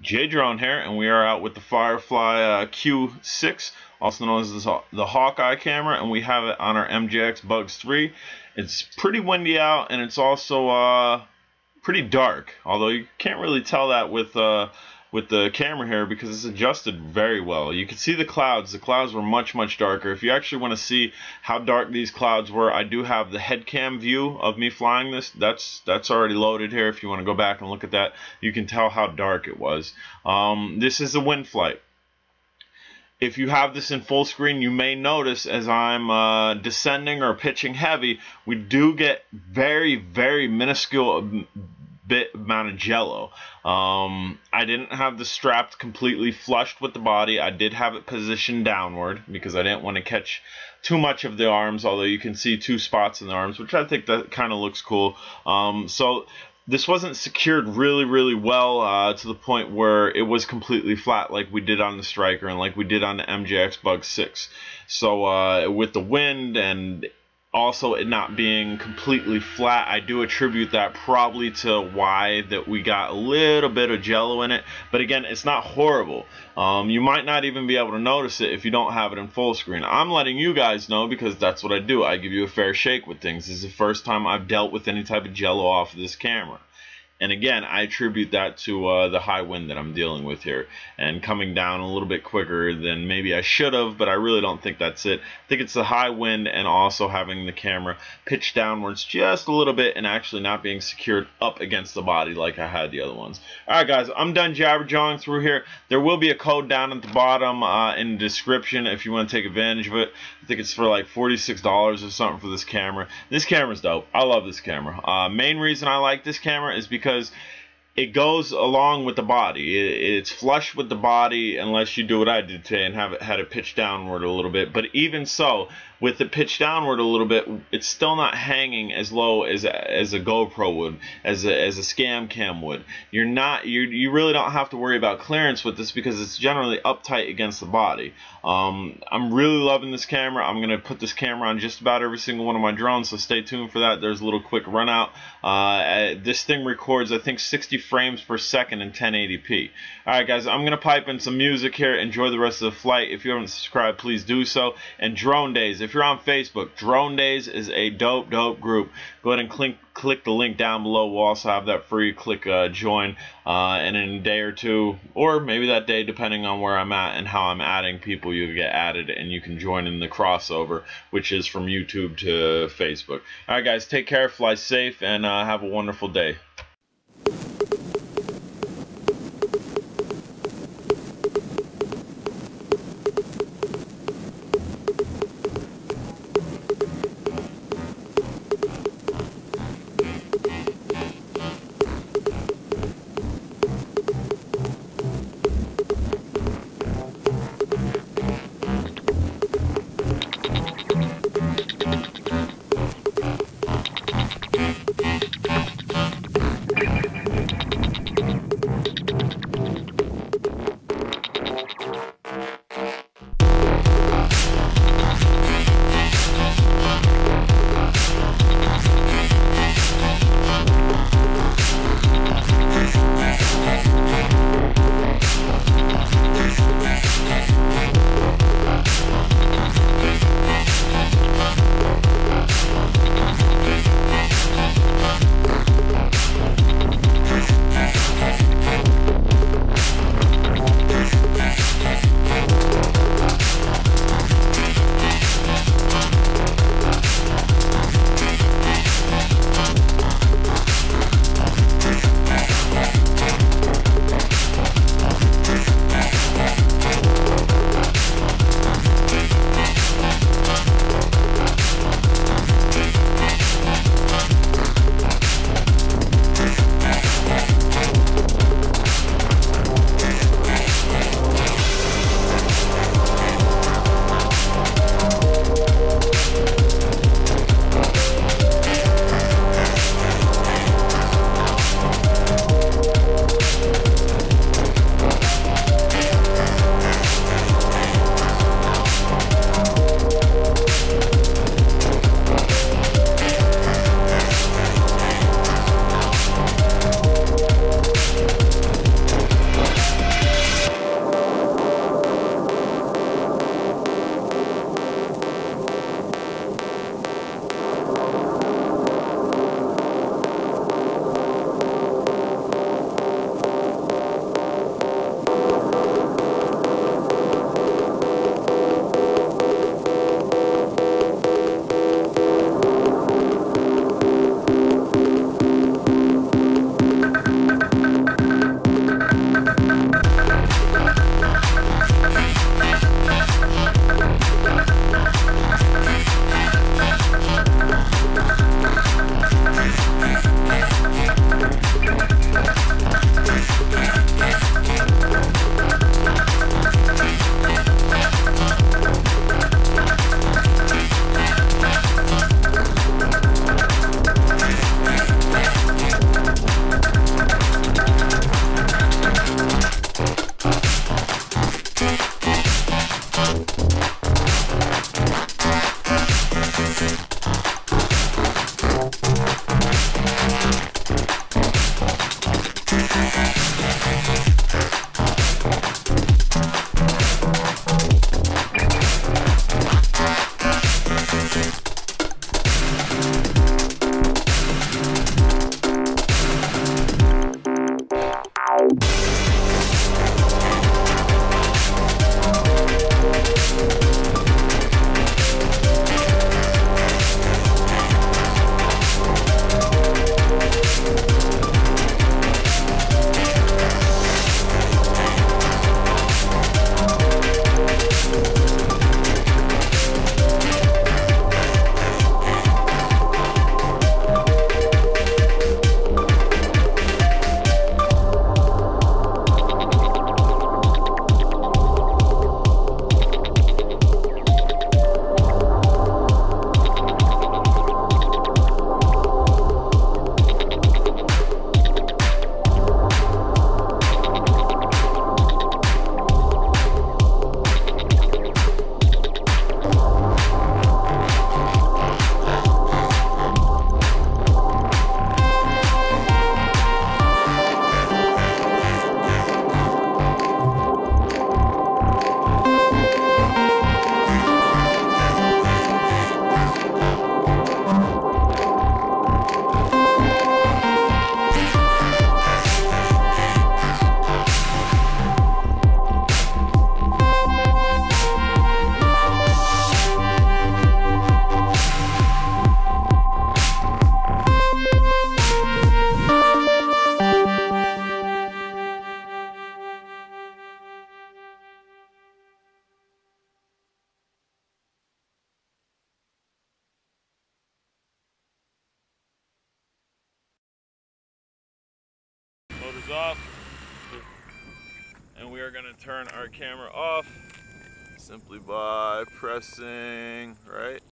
J Drone here, and we are out with the Firefly Q6, also known as the Hawkeye camera, and we have it on our MJX Bugs 3. It's pretty windy out, and it's also pretty dark, although you can't really tell that with the camera here because it's adjusted very well. You can see the clouds. The clouds were much darker. If you actually want to see how dark these clouds were, I do have the head cam view of me flying this. That's already loaded here. If you want to go back and look at that, you can tell how dark it was. This is a wind flight. If you have this in full screen, you may notice as I'm descending or pitching heavy, we do get very minuscule amount of jello. I didn't have the strap completely flushed with the body. I did have it positioned downward because I didn't want to catch too much of the arms, although you can see 2 spots in the arms, which I think that kind of looks cool. So this wasn't secured really well to the point where it was completely flat like we did on the Striker and like we did on the MJX Bug 6. So with the wind and also it not being completely flat, I do attribute that probably to why that we got a little bit of jello in it. But again, it's not horrible. You might not even be able to notice it if you don't have it in full screen. I'm letting you guys know because that's what I do. I give you a fair shake with things. This is the first time I've dealt with any type of jello off of this camera. And again, I attribute that to the high wind that I'm dealing with here and coming down a little bit quicker than maybe I should have, but I really don't think that's it. I think it's the high wind and also having the camera pitched downwards just a little bit and actually not being secured up against the body like I had the other ones. Alright guys, I'm done jabber-jawing through here. There will be a code down at the bottom in the description if you want to take advantage of it. I think it's for like $46 or something for this camera. This camera's dope. I love this camera. Main reason I like this camera is because it goes along with the body. It's flush with the body unless you do what I did today and had it pitched downward a little bit. But even so, with it pitched downward a little bit, it's still not hanging as low as a GoPro would, as a scam cam would. You really don't have to worry about clearance with this because it's generally uptight against the body. I'm really loving this camera. I'm gonna put this camera on just about every single one of my drones, so stay tuned for that. There's a little quick run out. This thing records, I think, 60 frames per second in 1080p. Alright guys, I'm gonna pipe in some music here. Enjoy the rest of the flight. If you haven't subscribed, please do so. And Drone Days, if you're on Facebook, Drone Days is a dope group. Go ahead and click the link down below. We'll also have that free. Click join, and in a day or two, or maybe that day depending on where I'm at and how I'm adding people, you'll get added and you can join in the crossover, which is from YouTube to Facebook. Alright guys, take care, fly safe, and have a wonderful day. Motor's off, and we are going to turn our camera off simply by pressing right